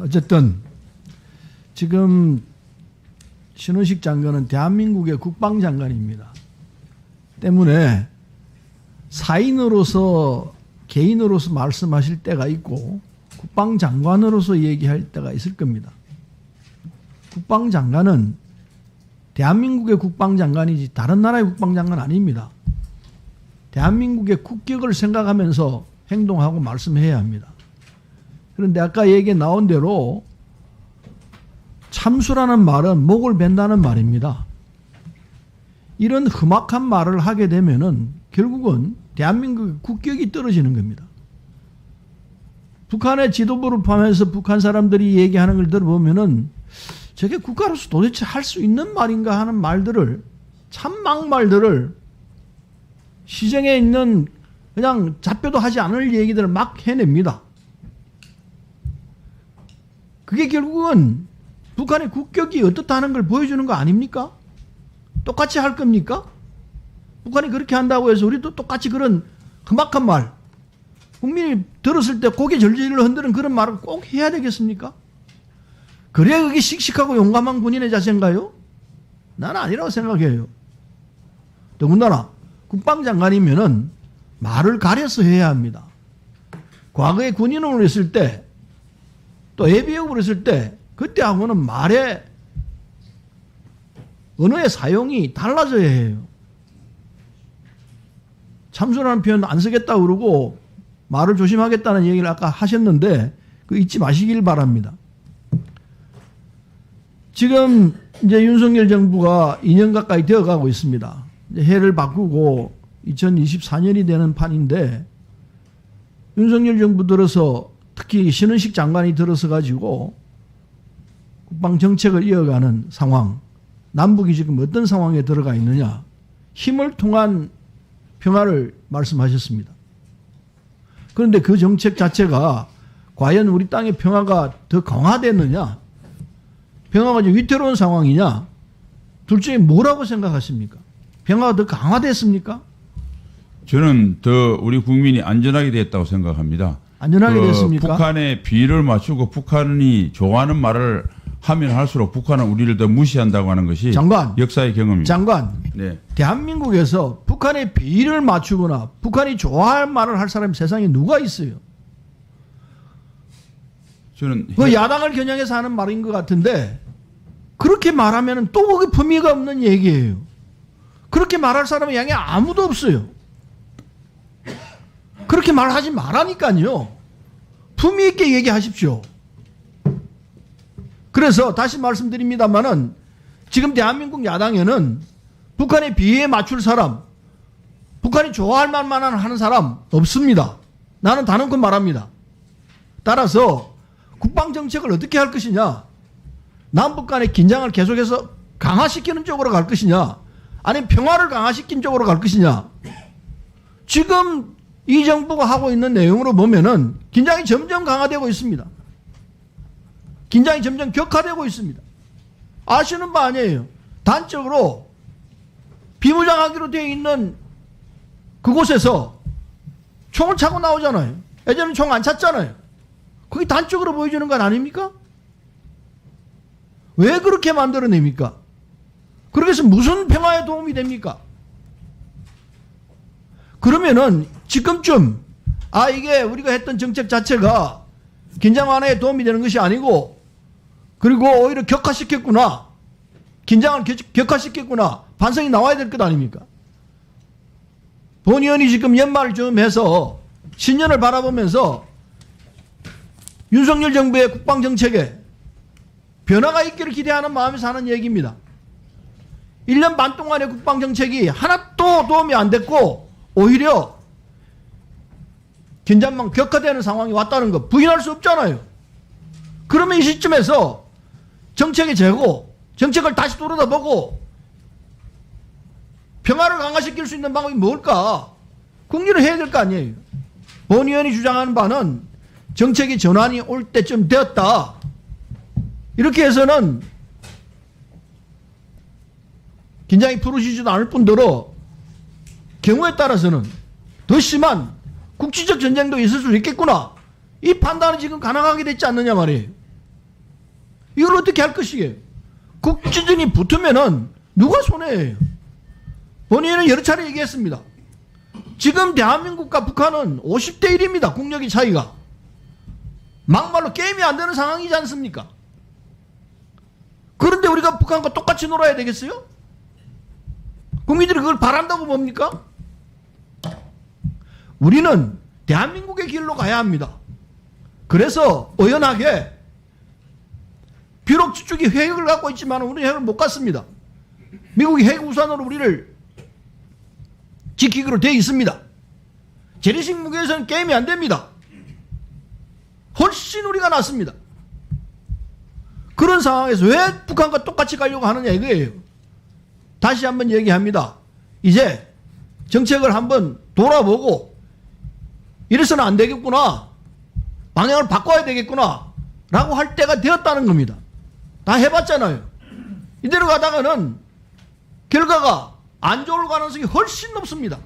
어쨌든 지금 신원식 장관은 대한민국의 국방장관입니다. 때문에 사인으로서 개인으로서 말씀하실 때가 있고 국방장관으로서 얘기할 때가 있을 겁니다. 국방장관은 대한민국의 국방장관이지 다른 나라의 국방장관 아닙니다. 대한민국의 국격을 생각하면서 행동하고 말씀해야 합니다. 그런데 아까 얘기 나온 대로 참수라는 말은 목을 벤다는 말입니다. 이런 험악한 말을 하게 되면은 결국은 대한민국의 국격이 떨어지는 겁니다. 북한의 지도부를 포함해서 북한 사람들이 얘기하는 걸 들어보면은 저게 국가로서 도대체 할 수 있는 말인가 하는 말들을, 참 막말들을, 시정에 있는 그냥 잡혀도 하지 않을 얘기들을 막 해냅니다. 그게 결국은 북한의 국격이 어떻다는 걸 보여주는 거 아닙니까? 똑같이 할 겁니까? 북한이 그렇게 한다고 해서 우리도 똑같이 그런 험악한 말, 국민이 들었을 때 고개 절절 흔드는 그런 말을 꼭 해야 되겠습니까? 그래야 그게 씩씩하고 용감한 군인의 자세인가요? 나는 아니라고 생각해요. 더군다나 국방장관이면은 말을 가려서 해야 합니다. 과거에 군인으로 했을 때, 또 예비역으로 했을 때, 그때하고는 말의 언어의 사용이 달라져야 해요. 참수라는 표현 안 쓰겠다고 그러고 말을 조심하겠다는 얘기를 아까 하셨는데 그거 잊지 마시길 바랍니다. 지금 이제 윤석열 정부가 2년 가까이 되어가고 있습니다. 이제 해를 바꾸고 2024년이 되는 판인데 윤석열 정부 들어서 특히 신원식 장관이 들어서 가지고 국방 정책을 이어가는 상황, 남북이 지금 어떤 상황에 들어가 있느냐, 힘을 통한 평화를 말씀하셨습니다. 그런데 그 정책 자체가 과연 우리 땅의 평화가 더 강화됐느냐, 평화가 좀 위태로운 상황이냐, 둘 중에 뭐라고 생각하십니까? 평화가 더 강화됐습니까? 저는 더 우리 국민이 안전하게 됐다고 생각합니다. 안전하게 됐습니까? 북한의 비를 맞추고 북한이 좋아하는 말을 하면 할수록 북한은 우리를 더 무시한다고 하는 것이 장관, 역사의 경험입니다. 장관, 네. 대한민국에서 북한의 비를 맞추거나 북한이 좋아할 말을 할 사람이 세상에 누가 있어요? 저는 그 야당을 겨냥해서 하는 말인 것 같은데 그렇게 말하면 또 그게 품위가 없는 얘기예요. 그렇게 말할 사람이 양에 아무도 없어요. 그렇게 말하지 말라니까요. 품위 있게 얘기하십시오. 그래서 다시 말씀드립니다만은 지금 대한민국 야당에는 북한의 비에 맞출 사람, 북한이 좋아할 말만 하는 사람 없습니다. 나는 단언코 말합니다. 따라서 국방정책을 어떻게 할 것이냐, 남북 간의 긴장을 계속해서 강화시키는 쪽으로 갈 것이냐, 아니면 평화를 강화시키는 쪽으로 갈 것이냐. 지금 이 정부가 하고 있는 내용으로 보면은 긴장이 점점 강화되고 있습니다. 긴장이 점점 격화되고 있습니다. 아시는 바 아니에요. 단적으로 비무장하기로 되어 있는 그곳에서 총을 차고 나오잖아요. 예전에는 총 안 찼잖아요. 그게 단적으로 보여주는 건 아닙니까? 왜 그렇게 만들어냅니까? 그렇게 해서 무슨 평화에 도움이 됩니까? 그러면은 지금쯤 이게 우리가 했던 정책 자체가 긴장 완화에 도움이 되는 것이 아니고 그리고 오히려 격화시켰구나, 긴장을 격화시켰구나, 반성이 나와야 될 것 아닙니까? 본 의원이 지금 연말 좀 해서 신년을 바라보면서 윤석열 정부의 국방정책에 변화가 있기를 기대하는 마음에서 하는 얘기입니다. 1년 반 동안의 국방정책이 하나도 도움이 안 됐고 오히려 긴장만 격화되는 상황이 왔다는 거 부인할 수 없잖아요. 그러면 이 시점에서 정책의 재고, 정책을 다시 돌아다보고 평화를 강화시킬 수 있는 방법이 뭘까? 국리를 해야 될 거 아니에요. 본 의원이 주장하는 바는 정책의 전환이 올 때쯤 되었다. 이렇게 해서는 긴장이 풀어지지도 않을 뿐더러 경우에 따라서는 더 심한 국지적 전쟁도 있을 수 있겠구나, 이 판단은 지금 가능하게 됐지 않느냐 말이에요. 이걸 어떻게 할 것이에요? 국지전이 붙으면은 누가 손해예요? 본인은 여러 차례 얘기했습니다. 지금 대한민국과 북한은 50대 1입니다. 국력의 차이가. 막말로 게임이 안 되는 상황이지 않습니까? 그런데 우리가 북한과 똑같이 놀아야 되겠어요? 국민들이 그걸 바란다고 봅니까? 우리는 대한민국의 길로 가야 합니다. 그래서 의연하게 비록 저쪽이 핵을 갖고 있지만 우리는 핵을 못 갖습니다. 미국이 핵 우산으로 우리를 지키기로 되어 있습니다. 재래식 무기에서는 게임이 안 됩니다. 훨씬 우리가 낫습니다. 그런 상황에서 왜 북한과 똑같이 가려고 하느냐 이거예요. 다시 한번 얘기합니다. 이제 정책을 한번 돌아보고 이래서는 안 되겠구나. 방향을 바꿔야 되겠구나. 라고 할 때가 되었다는 겁니다. 다 해봤잖아요. 이대로 가다가는 결과가 안 좋을 가능성이 훨씬 높습니다.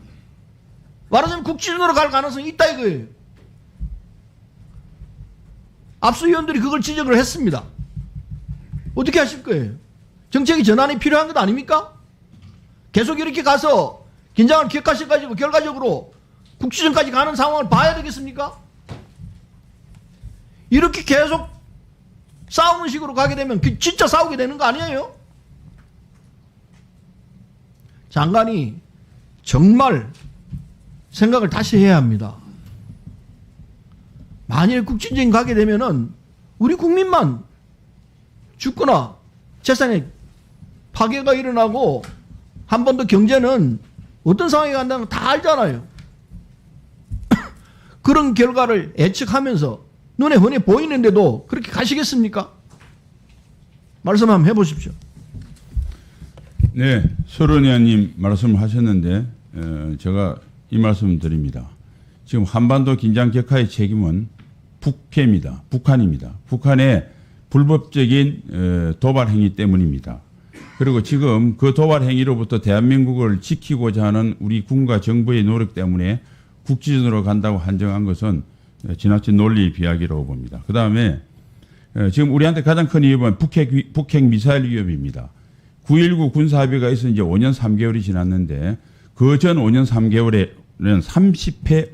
말하자면 국지전으로 갈 가능성이 있다 이거예요. 앞서 의원들이 그걸 지적을 했습니다. 어떻게 하실 거예요? 정책의 전환이 필요한 것 아닙니까? 계속 이렇게 가서 긴장을 격화시켜가지고 결과적으로 국지전까지 가는 상황을 봐야 되겠습니까? 이렇게 계속 싸우는 식으로 가게 되면 진짜 싸우게 되는 거 아니에요? 장관이 정말 생각을 다시 해야 합니다. 만일 국진전 가게 되면은 우리 국민만 죽거나 재산에 파괴가 일어나고 한 번 더 경제는 어떤 상황이 간다는 거 다 알잖아요. 그런 결과를 예측하면서 눈에 훤히 보이는데도 그렇게 가시겠습니까? 말씀 한번 해보십시오. 네, 소론 의원님 말씀을 하셨는데 제가 이 말씀 드립니다. 지금 한반도 긴장 격화의 책임은 북해입니다. 북한입니다. 북한의 불법적인 도발 행위 때문입니다. 그리고 지금 그 도발 행위로부터 대한민국을 지키고자 하는 우리 군과 정부의 노력 때문에 국지전으로 간다고 한정한 것은 지나친 논리 비약이라고 봅니다. 그 다음에 지금 우리한테 가장 큰 위협은 북핵 미사일 위협입니다. 9.19 군사합의가 있어 이제 5년 3개월이 지났는데 그 전 5년 3개월에는 30회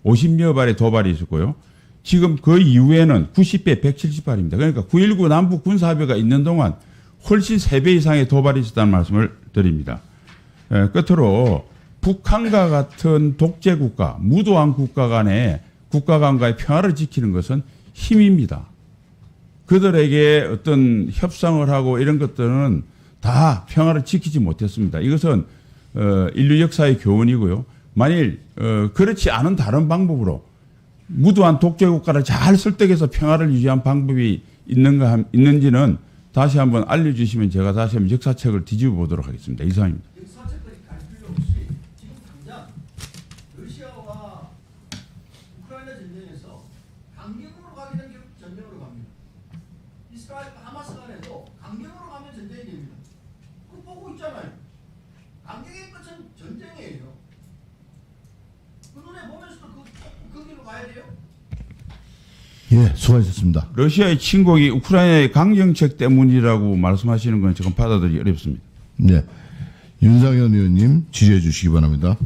50여 발의 도발이 있었고요. 지금 그 이후에는 90배 170발입니다. 그러니까 9.19 남북 군사합의가 있는 동안 훨씬 3배 이상의 도발이 있었다는 말씀을 드립니다. 끝으로 북한과 같은 독재국가, 무도한 국가 간의 평화를 지키는 것은 힘입니다. 그들에게 어떤 협상을 하고 이런 것들은 다 평화를 지키지 못했습니다. 이것은 인류 역사의 교훈이고요. 만일 그렇지 않은 다른 방법으로 무도한 독재국가를 잘 설득해서 평화를 유지한 방법이 있는지는 다시 한번 알려주시면 제가 다시 한번 역사책을 뒤집어 보도록 하겠습니다. 이상입니다. 역사책까지 갈 필요 없이 지금 당장 러시아와 우크라이나 전쟁에서 강경으로 가게 되면 결국 전쟁으로 갑니다. 이스라엘과 하마스 간에도 강경으로 가면 전쟁이 됩니다. 그거 보고 있잖아요. 강경의 끝은 전쟁이에요. 그 눈에 보면서도 그 길로 가야 돼요? 예, 수고하셨습니다. 러시아의 침공이 우크라이나의 강경책 때문이라고 말씀하시는 건 지금 받아들이기 어렵습니다. 네. 윤상현 의원님 지지해 주시기 바랍니다.